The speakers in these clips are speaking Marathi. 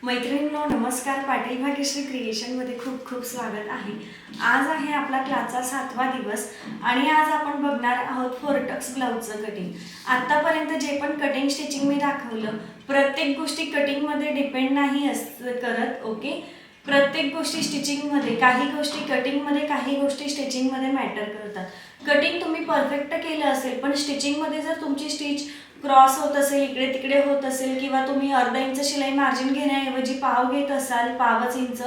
मैत्रिणींनो नमस्कार. पाटील भाग्यश्री क्रिएशनमध्ये खूप खूप स्वागत आहे. आज आहे आपला क्लासचा 7वा दिवस आणि आज आपण बघणार आहोत फोरटक्स ब्लाऊजचं कटिंग. आतापर्यंत जे पण कटिंग स्टिचिंग मी दाखवलं प्रत्येक गोष्टी कटिंगमध्ये डिपेंड नाही करत. ओके, प्रत्येक गोष्टी स्टिचिंगमध्ये, काही गोष्टी कटिंगमध्ये, काही गोष्टी स्टिचिंगमध्ये मॅटर करतात. कटिंग तुम्ही परफेक्ट केलं असेल पण स्टिचिंगमध्ये जर तुमची स्टिच क्रॉस होत असेल, इकडे तिकडे होत असेल किंवा तुम्ही अर्धा इंच शिलाई मार्जिन घेण्याऐवजी पाव घेत असाल, पावच इंच,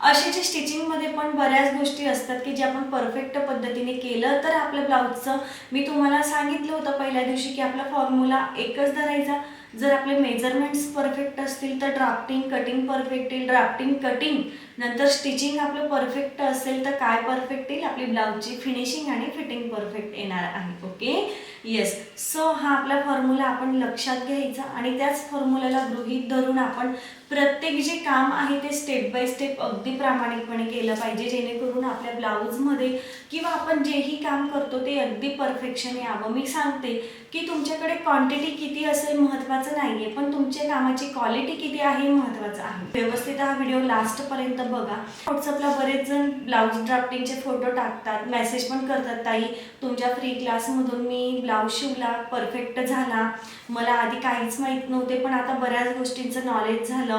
असे जे स्टिचिंगमध्ये पण बऱ्याच गोष्टी असतात की जे आपण परफेक्ट पद्धतीने केलं तर आपल्या ब्लाऊजचं, मी तुम्हाला सांगितलं होतं पहिल्या दिवशी की आपला फॉर्म्युला एकच धरायचा. जर आपले मेजरमेंट्स परफेक्ट असतील तर ड्राफ्टिंग कटिंग परफेक्ट येईल, ड्राफ्टिंग कटिंग नंतर स्टिचिंग आपलं परफेक्ट असेल तर काय परफेक्ट येईल, आपली ब्लाऊजची फिनिशिंग आणि फिटिंग परफेक्ट येणार आहे. Okay, yes. सो हा आपला फॉर्म्युला आपण लक्षात घ्यायचा आणि त्याच फॉर्म्युल्याला गृहीत धरून आपण प्रत्येक जे काम आहे ते स्टेप बाय स्टेप अगदी प्रामाणिकपणे केलं पाहिजे, जेणेकरून आपल्या ब्लाऊजमध्ये किंवा आपण जेही काम करतो ते अगदी परफेक्शन यावं. मी सांगते की तुमच्याकडे क्वांटिटी किती असेल महत्त्वाचं नाही आहे, पण तुमच्या कामाची क्वालिटी किती आहे महत्त्वाचं आहे. व्यवस्थित हा व्हिडिओ लास्टपर्यंत बघा. व्हॉट्सअपला बरेच जण ब्लाऊज ड्राफ्टिंगचे फोटो टाकतात, मेसेज पण करतात, ताई तुमच्या फ्री क्लासमधून मी ब्लाऊज शिवला, परफेक्ट झाला, मला आधी काहीच माहीत नव्हते पण आता बऱ्याच गोष्टींचं नॉलेज झालं,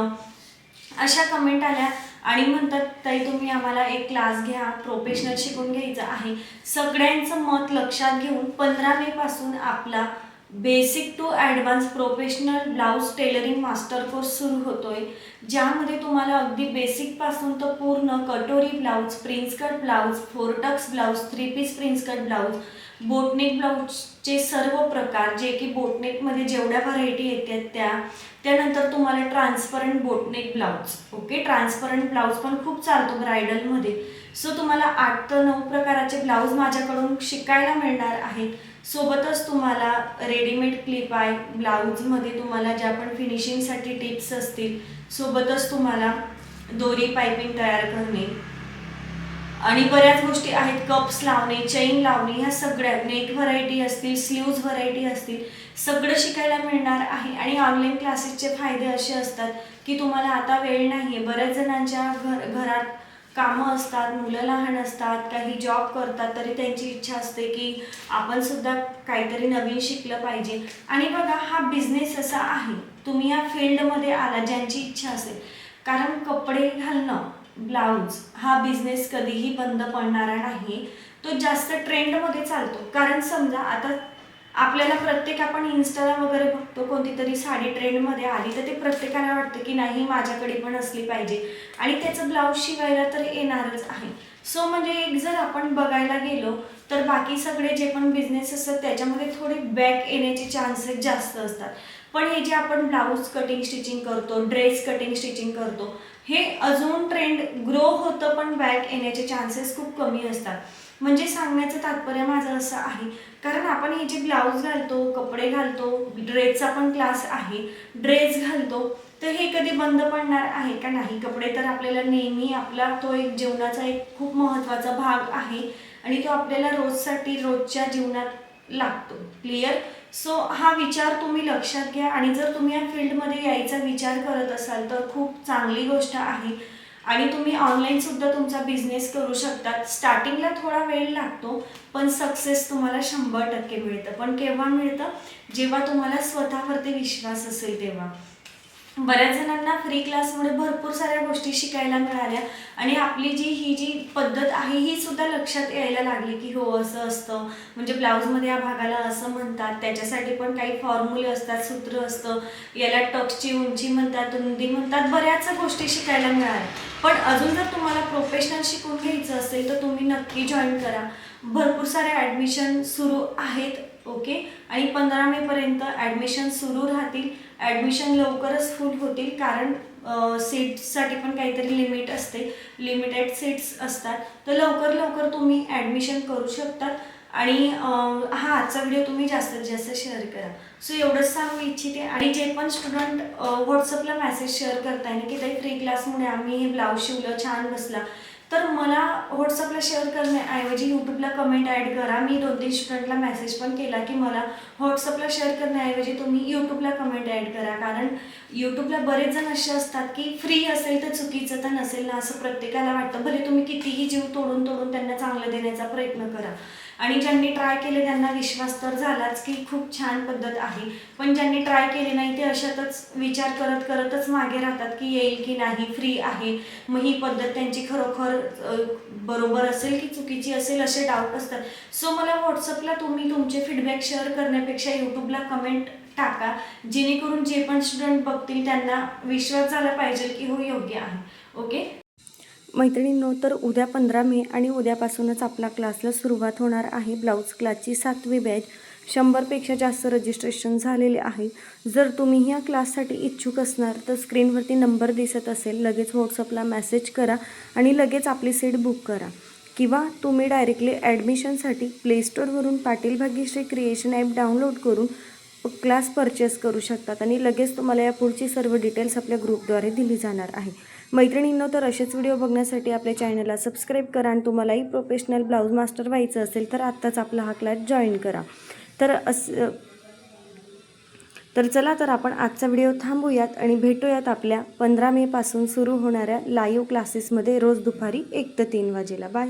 अशा कमेंट आल्या आणि म्हणतात ताई तुम्ही आम्हाला एक क्लास घ्या, प्रोफेशनल शिकून घ्यायचं आहे. सगळ्यांचं मत लक्षात घेऊन 15 मे पासून आपला basic to advance professional blouse tailoring master course सुरू होतोय, ज्यामध्ये तुम्हाला अगदी बेसिकपासून तर पूर्ण कटोरी blouse, prince cut blouse, four tucks blouse, 3 piece prince cut blouse, boatneck ब्लाऊजचे सर्व प्रकार, जे की बोटनेकमध्ये जेवढ्या व्हरायटी येतात त्यानंतर तुम्हाला transparent boatneck blouse. Okay, transparent blouse पण खूप चालतो ब्रायडलमध्ये. सो तुम्हाला 8 ते 9 प्रकाराचे ब्लाऊज माझ्याकडून शिकायला मिळणार आहेत. सोबतच तुम्हाला रेडीमेड क्लिप आहे ब्लाऊजमध्ये, तुम्हाला ज्या पण फिनिशिंगसाठी टिप्स असतील, सोबतच तुम्हाला दोरी पायपिंग तयार करणे आणि बऱ्याच गोष्टी आहेत, कप्स लावणे, चेन लावणे, ह्या सगळ्या नेक व्हरायटी असतील, स्लीव्ज व्हरायटी असतील, सगळं शिकायला मिळणार आहे. आणि ऑनलाईन क्लासेसचे फायदे असे असतात की तुम्हाला आता वेळ नाही आहे, बऱ्याच जणांच्या घरात कामं असतात, मुलं लहान असतात, काही जॉब करतात, तरी त्यांची इच्छा असते की आपण सुद्धा काहीतरी नवीन शिकलं पाहिजे. आणि बघा हा बिझनेस असा आहे, तुम्ही या फील्डमध्ये आला ज्यांची इच्छा असेल, कारण कपडे घालणं, ब्लाऊज हा बिझनेस कधीही बंद पडणारा नाही, तो जास्त ट्रेंडमध्ये चालतो. कारण समजा आता आपल्याला आपण इन्स्टाला वगैरे बघतो, कोणती तरी साडी ट्रेंडमध्ये आली तर ते प्रत्येकाला वाटतं की नाही माझ्याकडे पण असली पाहिजे आणि त्याचं ब्लाऊज शिवायला तर येणारच आहे. सो म्हणजे एक जर आपण बघायला गेलो तर बाकी सगळे जे पण बिझनेस असतात त्याच्यामध्ये थोडे बॅक येण्याचे चान्सेस जास्त असतात, पण हे जे आपण ब्लाऊज कटिंग स्टिचिंग करतो, ड्रेस कटिंग स्टिचिंग करतो, हे अजून ट्रेंड ग्रो होतं पण बॅक येण्याचे चान्सेस खूप कमी असतात. म्हणजे सांगण्याचं तात्पर्य माझं असं आहे, कारण आपण हे जे ब्लाऊज घालतो, कपडे घालतो, ड्रेसचा पण क्लास आहे, ड्रेस घालतो, तर हे कधी बंद पडणार आहे का नाही. कपडे तर आपल्याला नेहमी आपला तो एक जीवनाचा एक खूप महत्त्वाचा भाग आहे आणि तो आपल्याला रोजसाठी रोजच्या जीवनात लागतो. क्लिअर. सो हा विचार तुम्ही लक्षात घ्या आणि जर तुम्ही या फील्डमध्ये यायचा विचार करत असाल तर खूप चांगली गोष्ट आहे आणि तुम्ही ऑनलाईन सुद्धा तुमचा बिझनेस करू शकता. स्टार्टिंगला थोडा वेळ लागतो पण सक्सेस तुम्हाला 100% मिळतं. पण केव्हा मिळतं, जेव्हा तुम्हाला स्वतःवरती विश्वास असेल तेव्हा. बऱ्याच जणांना फ्री क्लासमुळे भरपूर साऱ्या गोष्टी शिकायला मिळाल्या आणि आपली ही जी पद्धत आहे ही सुद्धा लक्षात यायला लागली की हो असं असतं, म्हणजे ब्लाऊजमध्ये या भागाला असं म्हणतात, त्याच्यासाठी पण काही फॉर्म्युले असतात, सूत्र असतं, याला टक्सची उंची म्हणतात, रुंदी म्हणतात, बऱ्याच गोष्टी शिकायला मिळाल्या. पण अजून जर तुम्हाला प्रोफेशनल शिकून घ्यायचं असेल तर तुम्ही नक्की जॉईन करा. भरपूर सारे ॲडमिशन सुरू आहेत. ओके, आणि 15 मेपर्यंत ॲडमिशन सुरू राहतील. ॲडमिशन लवकरच फुल होतील कारण सीट्ससाठी पण काहीतरी लिमिट असते, लिमिटेड सीट्स असतात, तर लवकर तुम्ही ॲडमिशन करू शकतात. आणि हा आजचा व्हिडिओ तुम्ही जास्तीत जास्त शेअर करा. सो एवढंच सांगू इच्छिते. आणि जे पण स्टुडंट व्हॉट्सअपला मेसेज शेअर करताय ना की ताई फ्री क्लासमुळे आम्ही हे ब्लाऊज शिवलं, छान बसला, तर मला व्हॉट्सअपला शेअर करण्याऐवजी यूट्यूबला कमेंट ॲड करा. मी 2-3 स्टुडंटला मेसेज पण केला की मला व्हॉट्सअपला शेअर करण्याऐवजी तुम्ही यूट्यूबला कमेंट ॲड करा. कारण यूट्यूबला बरेच जण असे असतात की फ्री असेल तर चुकीचं तर नसेल ना असं प्रत्येकाला वाटतं. भले तुम्ही कितीही जीव तोडून तोडून त्यांना चांगलं देण्याचा प्रयत्न करा. आणि ज्यांनी ट्राय केले त्यांना विश्वास तर झालाच की खूप छान पद्धत आहे. पण ज्यांनी ट्राय केले नाही ते अशातच विचार करत करतच मागे राहतात की येईल की नाही, फ्री आहे, मग ही पद्धत त्यांची खरोखर बरोबर असेल की चुकीची असेल असे डाऊट असतात. सो मला व्हॉट्सअपला तुम्ही तुमचे फीडबॅक शेअर करण्यापेक्षा यूट्यूबला कमेंट टाका, जेणेकरून जे पण स्टुडंट बघतील त्यांना विश्वास झाला पाहिजे की हो योग्य आहे. ओके मैत्रिणींनो, तर उद्या 15 मे आणि उद्यापासूनच आपला क्लासला सुरुवात होणार आहे. ब्लाऊज क्लासची 7वी बॅच. 100पेक्षा जास्त रजिस्ट्रेशन झालेले आहे. जर तुम्ही ह्या क्लाससाठी इच्छुक असणार तर स्क्रीनवरती नंबर दिसत असेल, लगेच व्हॉट्सअपला मेसेज करा आणि लगेच आपली सीट बुक करा. किंवा तुम्ही डायरेक्टली ॲडमिशनसाठी प्लेस्टोरवरून Patil Bhagyashree creation app download करून क्लास परचेस करू शकतात आणि लगेच तुम्हाला या पुढची सर्व डिटेल्स आपल्या ग्रुपद्वारे दिली जाणार आहे. मैत्रिणींनो, तर असेच व्हिडिओ बघण्यासाठी आपल्या चॅनलला सबस्क्राईब करा आणि तुम्हालाही प्रोफेशनल ब्लाऊज मास्टर व्हायचं असेल तर आत्ताच आपला हा क्लास जॉईन करा. तर चला, तर आपण आजचा व्हिडिओ थांबूयात आणि भेटूयात आपल्या 15 मेपासून सुरू होणाऱ्या लाईव्ह क्लासेसमध्ये रोज दुपारी 1 ते 3 वाजेला. बाय.